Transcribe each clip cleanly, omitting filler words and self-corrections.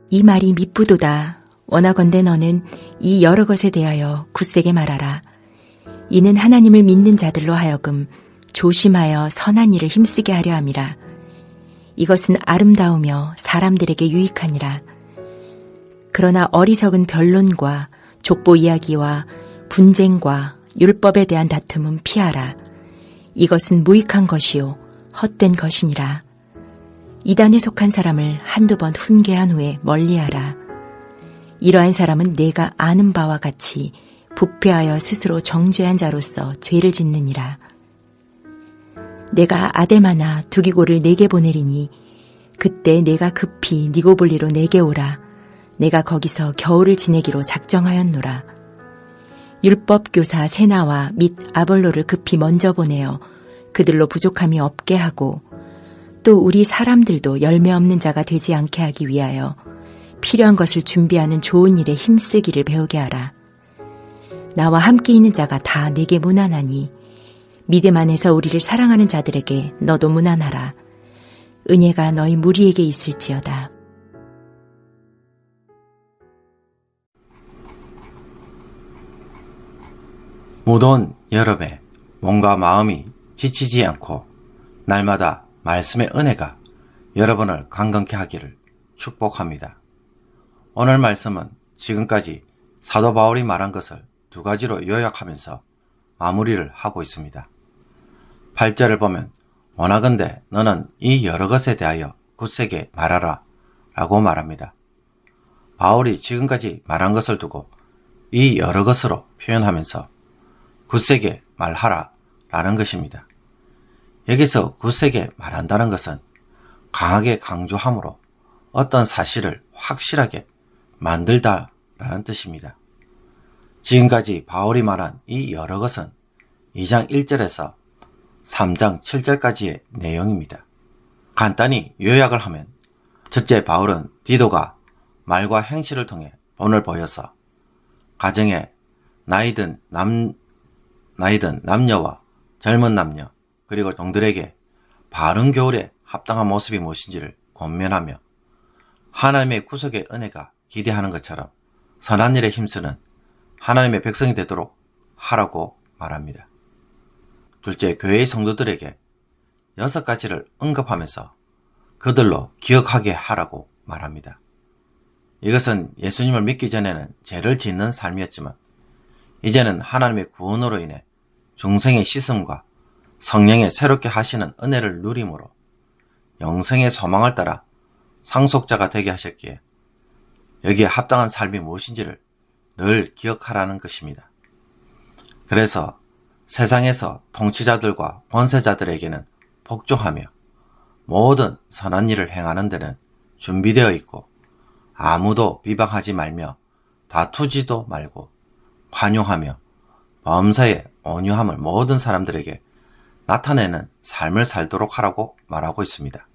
이 말이 미쁘도다. 원하건대 너는 이 여러 것에 대하여 굳세게 말하라. 이는 하나님을 믿는 자들로 하여금 조심하여 선한 일을 힘쓰게 하려 함이라. 이것은 아름다우며 사람들에게 유익하니라. 그러나 어리석은 변론과 족보 이야기와 분쟁과 율법에 대한 다툼은 피하라. 이것은 무익한 것이요 헛된 것이니라. 이단에 속한 사람을 한두 번 훈계한 후에 멀리하라. 이러한 사람은 내가 아는 바와 같이 부패하여 스스로 정죄한 자로서 죄를 짓느니라. 내가 아데마나 두기고를 내게 보내리니 그때 내가 급히 니고볼리로 내게 오라. 내가 거기서 겨울을 지내기로 작정하였노라. 율법교사 세나와 및 아볼로를 급히 먼저 보내어 그들로 부족함이 없게 하고 또 우리 사람들도 열매 없는 자가 되지 않게 하기 위하여 필요한 것을 준비하는 좋은 일에 힘쓰기를 배우게 하라. 나와 함께 있는 자가 다 내게 무난하니 믿음 안에서 우리를 사랑하는 자들에게 너도 무난하라. 은혜가 너희 무리에게 있을지어다. 무더운 여름에 몸과 마음이 지치지 않고 날마다 말씀의 은혜가 여러분을 강건케 하기를 축복합니다. 오늘 말씀은 지금까지 사도 바울이 말한 것을 두 가지로 요약하면서 마무리를 하고 있습니다. 8절을 보면 원하건대 너는 이 여러 것에 대하여 굳세게 말하라 라고 말합니다. 바울이 지금까지 말한 것을 두고 이 여러 것으로 표현하면서 굳세게 말하라 라는 것입니다. 여기서 굳세게 말한다는 것은 강하게 강조함으로 어떤 사실을 확실하게 만들다 라는 뜻입니다. 지금까지 바울이 말한 이 여러 것은 2장 1절에서 3장 7절까지의 내용입니다. 간단히 요약을 하면 첫째, 바울은 디도가 말과 행실을 통해 본을 보여서 가정에 나이든 남녀와 젊은 남녀 그리고 종들에게 바른 교훈에 합당한 모습이 무엇인지를 권면하며 하나님의 구속의 은혜가 기대하는 것처럼 선한 일에 힘쓰는 하나님의 백성이 되도록 하라고 말합니다. 둘째, 교회의 성도들에게 6가지를 언급하면서 그들로 기억하게 하라고 말합니다. 이것은 예수님을 믿기 전에는 죄를 짓는 삶이었지만 이제는 하나님의 구원으로 인해 중생의 씻음과 성령의 새롭게 하시는 은혜를 누림으로 영생의 소망을 따라 상속자가 되게 하셨기에 여기에 합당한 삶이 무엇인지를 늘 기억하라는 것입니다. 그래서 세상에서 통치자들과 권세자들에게는 복종하며 모든 선한 일을 행하는 데는 준비되어 있고 아무도 비방하지 말며 다투지도 말고 관용하며 범사에 온유함을 모든 사람들에게 나타내는 삶을 살도록 하라고 말하고 있습니다.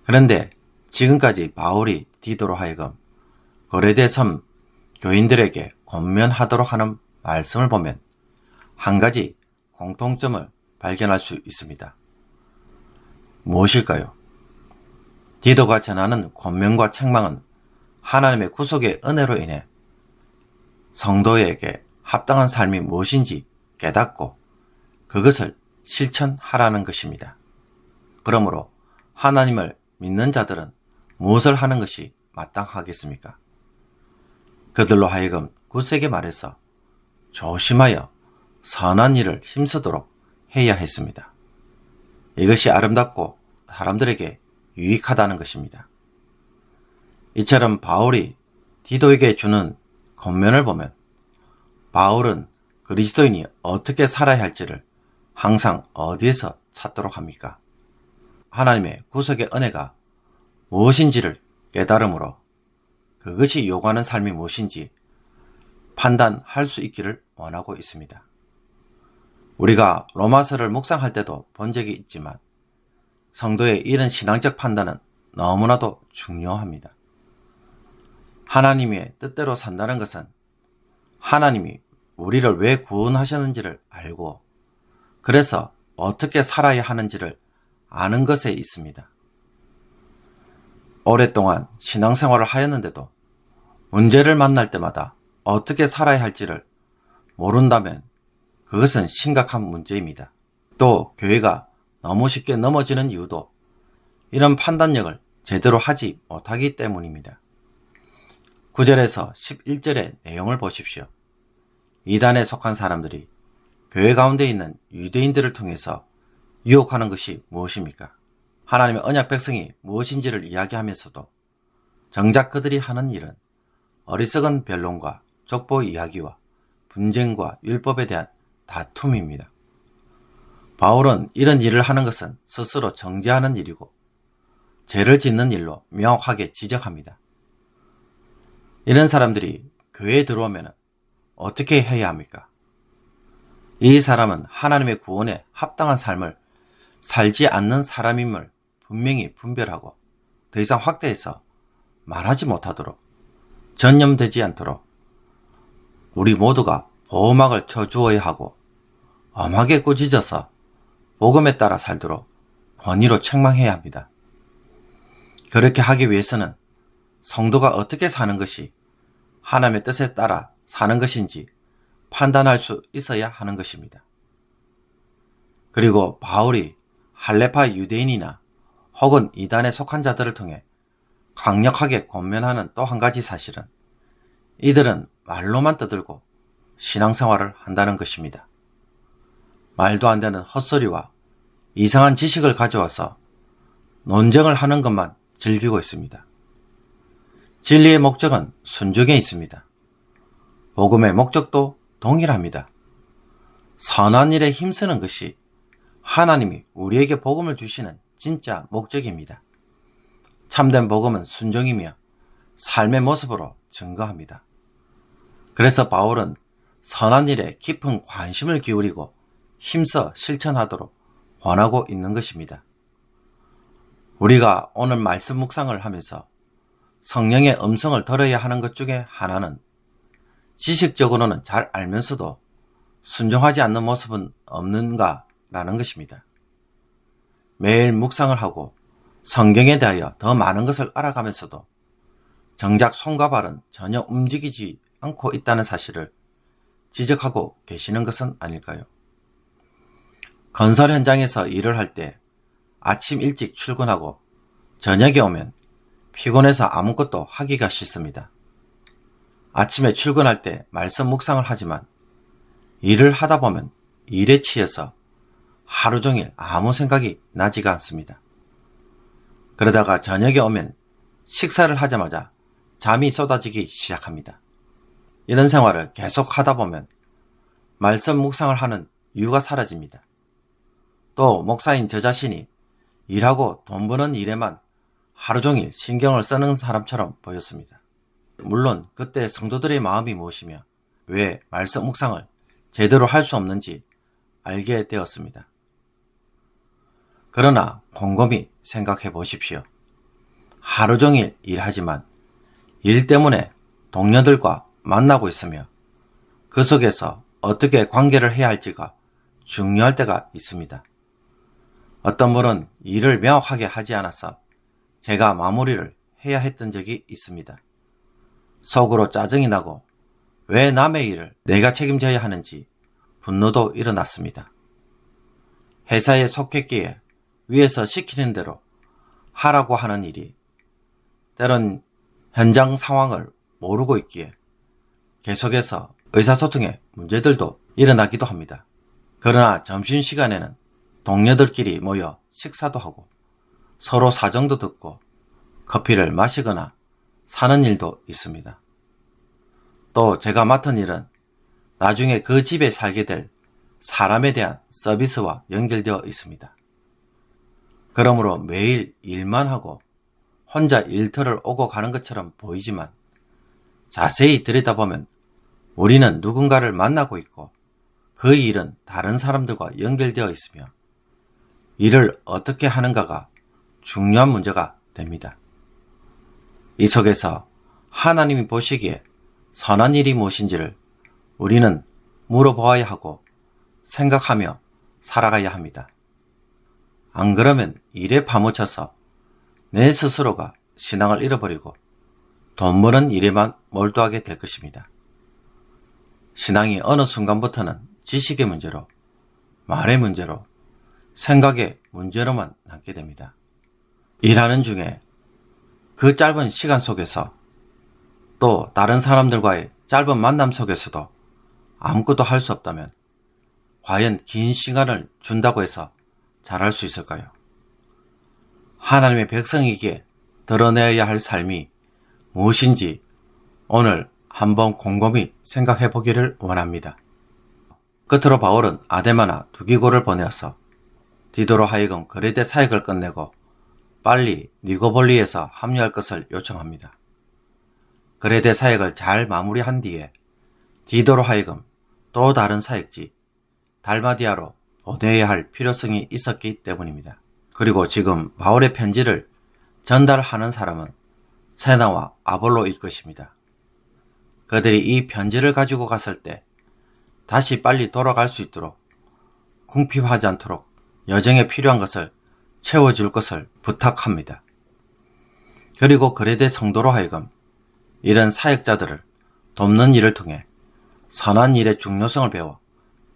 그런데 지금까지 바울이 디도로 하여금 고레대 섬 교인들에게 권면하도록 하는 말씀을 보면 한 가지 공통점을 발견할 수 있습니다. 무엇일까요? 디도가 전하는 권면과 책망은 하나님의 구속의 은혜로 인해 성도에게 합당한 삶이 무엇인지 깨닫고 그것을 실천하라는 것입니다. 그러므로 하나님을 믿는 자들은 무엇을 하는 것이 마땅하겠습니까? 그들로 하여금 굳세게 말해서 조심하여 선한 일을 힘쓰도록 해야 했습니다. 이것이 아름답고 사람들에게 유익하다는 것입니다. 이처럼 바울이 디도에게 주는 권면을 보면 바울은 그리스도인이 어떻게 살아야 할지를 항상 어디에서 찾도록 합니까? 하나님의 구속의 은혜가 무엇인지를 깨달음으로 그것이 요구하는 삶이 무엇인지 판단할 수 있기를 원하고 있습니다. 우리가 로마서를 묵상할 때도 본 적이 있지만 성도의 이런 신앙적 판단은 너무나도 중요합니다. 하나님의 뜻대로 산다는 것은 하나님이 우리를 왜 구원하셨는지를 알고 그래서 어떻게 살아야 하는지를 아는 것에 있습니다. 오랫동안 신앙생활을 하였는데도 문제를 만날 때마다 어떻게 살아야 할지를 모른다면 그것은 심각한 문제입니다. 또 교회가 너무 쉽게 넘어지는 이유도 이런 판단력을 제대로 하지 못하기 때문입니다. 9절에서 11절의 내용을 보십시오. 이단에 속한 사람들이 교회 가운데 있는 유대인들을 통해서 유혹하는 것이 무엇입니까? 하나님의 언약 백성이 무엇인지를 이야기하면서도 정작 그들이 하는 일은 어리석은 변론과 족보 이야기와 분쟁과 율법에 대한 다툼입니다. 바울은 이런 일을 하는 것은 스스로 정죄하는 일이고 죄를 짓는 일로 명확하게 지적합니다. 이런 사람들이 교회에 들어오면 어떻게 해야 합니까? 이 사람은 하나님의 구원에 합당한 삶을 살지 않는 사람임을 분명히 분별하고 더 이상 확대해서 말하지 못하도록 전념되지 않도록 우리 모두가 보호막을 쳐주어야 하고 엄하게 꾸짖어서 복음에 따라 살도록 권위로 책망해야 합니다. 그렇게 하기 위해서는 성도가 어떻게 사는 것이 하나님의 뜻에 따라 사는 것인지 판단할 수 있어야 하는 것입니다. 그리고 바울이 할레파 유대인이나 혹은 이단에 속한 자들을 통해 강력하게 권면하는 또 한 가지 사실은 이들은 말로만 떠들고 신앙생활을 한다는 것입니다. 말도 안 되는 헛소리와 이상한 지식을 가져와서 논쟁을 하는 것만 즐기고 있습니다. 진리의 목적은 순종에 있습니다. 복음의 목적도 동일합니다. 선한 일에 힘쓰는 것이 하나님이 우리에게 복음을 주시는 진짜 목적입니다. 참된 복음은 순종이며 삶의 모습으로 증거합니다. 그래서 바울은 선한 일에 깊은 관심을 기울이고 힘써 실천하도록 권하고 있는 것입니다. 우리가 오늘 말씀 묵상을 하면서 성령의 음성을 들어야 하는 것 중에 하나는 지식적으로는 잘 알면서도 순종하지 않는 모습은 없는가라는 것입니다. 매일 묵상을 하고 성경에 대하여 더 많은 것을 알아가면서도 정작 손과 발은 전혀 움직이지 않고 있다는 사실을 지적하고 계시는 것은 아닐까요? 건설 현장에서 일을 할 때 아침 일찍 출근하고 저녁에 오면 피곤해서 아무것도 하기가 싫습니다. 아침에 출근할 때 말씀 묵상을 하지만 일을 하다 보면 일에 치여서 하루 종일 아무 생각이 나지가 않습니다. 그러다가 저녁에 오면 식사를 하자마자 잠이 쏟아지기 시작합니다. 이런 생활을 계속 하다 보면 말씀 묵상을 하는 이유가 사라집니다. 또 목사인 저 자신이 일하고 돈 버는 일에만 하루 종일 신경을 쓰는 사람처럼 보였습니다. 물론 그때 성도들의 마음이 무엇이며 왜 말씀 묵상을 제대로 할 수 없는지 알게 되었습니다. 그러나 곰곰이 생각해 보십시오. 하루 종일 일하지만 일 때문에 동료들과 만나고 있으며 그 속에서 어떻게 관계를 해야 할지가 중요할 때가 있습니다. 어떤 분은 일을 명확하게 하지 않아서 제가 마무리를 해야 했던 적이 있습니다. 속으로 짜증이 나고 왜 남의 일을 내가 책임져야 하는지 분노도 일어났습니다. 회사에 속했기에 위에서 시키는 대로 하라고 하는 일이 때론 현장 상황을 모르고 있기에 계속해서 의사소통에 문제들도 일어나기도 합니다. 그러나 점심시간에는 동료들끼리 모여 식사도 하고 서로 사정도 듣고 커피를 마시거나 사는 일도 있습니다. 또 제가 맡은 일은 나중에 그 집에 살게 될 사람에 대한 서비스와 연결되어 있습니다. 그러므로 매일 일만 하고 혼자 일터를 오고 가는 것처럼 보이지만 자세히 들여다보면 우리는 누군가를 만나고 있고 그 일은 다른 사람들과 연결되어 있으며 일을 어떻게 하는가가 중요한 문제가 됩니다. 이 속에서 하나님이 보시기에 선한 일이 무엇인지를 우리는 물어보아야 하고 생각하며 살아가야 합니다. 안 그러면 일에 파묻혀서 내 스스로가 신앙을 잃어버리고 돈 버는 일에만 몰두하게 될 것입니다. 신앙이 어느 순간부터는 지식의 문제로, 말의 문제로, 생각의 문제로만 남게 됩니다. 일하는 중에 그 짧은 시간 속에서 또 다른 사람들과의 짧은 만남 속에서도 아무것도 할 수 없다면 과연 긴 시간을 준다고 해서 잘할 수 있을까요? 하나님의 백성이기에 드러내야 할 삶이 무엇인지 오늘 한번 곰곰이 생각해 보기를 원합니다. 끝으로 바울은 아데마나 두기고를 보내어서 디도로 하여금 그레데 사역을 끝내고 빨리 니고볼리에서 합류할 것을 요청합니다. 그레데 사역을 잘 마무리한 뒤에 디도로 하여금 또 다른 사역지 달마디아로 보내야 할 필요성이 있었기 때문입니다. 그리고 지금 바울의 편지를 전달하는 사람은 세나와 아볼로일 것입니다. 그들이 이 편지를 가지고 갔을 때 다시 빨리 돌아갈 수 있도록 궁핍하지 않도록 여정에 필요한 것을 채워줄 것을 부탁합니다. 그리고 그레데 성도로 하여금 이런 사역자들을 돕는 일을 통해 선한 일의 중요성을 배워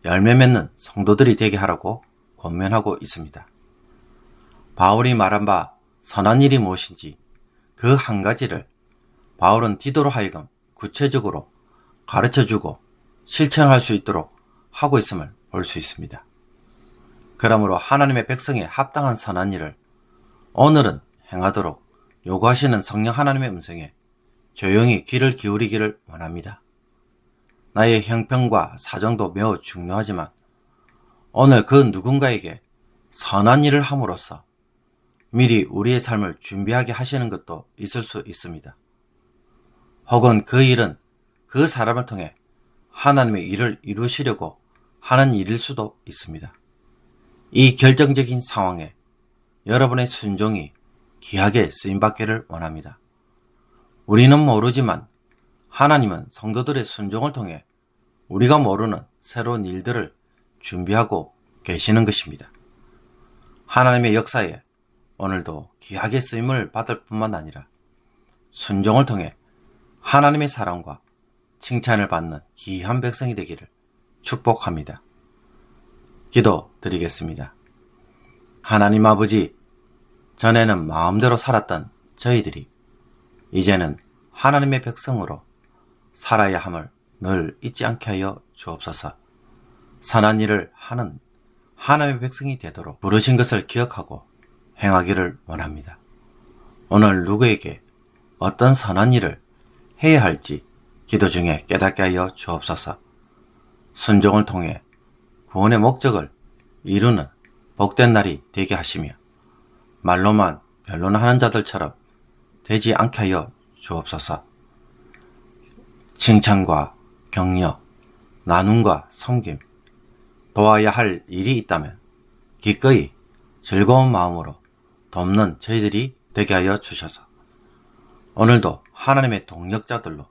열매 맺는 성도들이 되게 하라고 권면하고 있습니다. 바울이 말한 바 선한 일이 무엇인지 그 한 가지를 바울은 디도로 하여금 구체적으로 가르쳐주고 실천할 수 있도록 하고 있음을 볼 수 있습니다. 그러므로 하나님의 백성에 합당한 선한 일을 오늘은 행하도록 요구하시는 성령 하나님의 음성에 조용히 귀를 기울이기를 원합니다. 나의 형편과 사정도 매우 중요하지만 오늘 그 누군가에게 선한 일을 함으로써 미리 우리의 삶을 준비하게 하시는 것도 있을 수 있습니다. 혹은 그 일은 그 사람을 통해 하나님의 일을 이루시려고 하는 일일 수도 있습니다. 이 결정적인 상황에 여러분의 순종이 귀하게 쓰임받기를 원합니다. 우리는 모르지만 하나님은 성도들의 순종을 통해 우리가 모르는 새로운 일들을 준비하고 계시는 것입니다. 하나님의 역사에 오늘도 귀하게 쓰임을 받을 뿐만 아니라 순종을 통해 하나님의 사랑과 칭찬을 받는 귀한 백성이 되기를 축복합니다. 기도 드리겠습니다. 하나님 아버지, 전에는 마음대로 살았던 저희들이 이제는 하나님의 백성으로 살아야 함을 늘 잊지 않게 하여 주옵소서. 선한 일을 하는 하나님의 백성이 되도록 부르신 것을 기억하고 행하기를 원합니다. 오늘 누구에게 어떤 선한 일을 해야 할지 기도 중에 깨닫게 하여 주옵소서. 순종을 통해 구원의 목적을 이루는 복된 날이 되게 하시며 말로만 변론하는 자들처럼 되지 않게 하여 주옵소서. 칭찬과 격려, 나눔과 섬김, 도와야 할 일이 있다면 기꺼이 즐거운 마음으로 돕는 저희들이 되게 하여 주셔서 오늘도 하나님의 동력자들로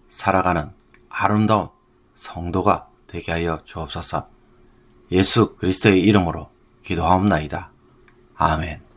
살아가는 아름다운 성도가 되게 하여 주옵소서. 예수 그리스도의 이름으로 기도하옵나이다. 아멘.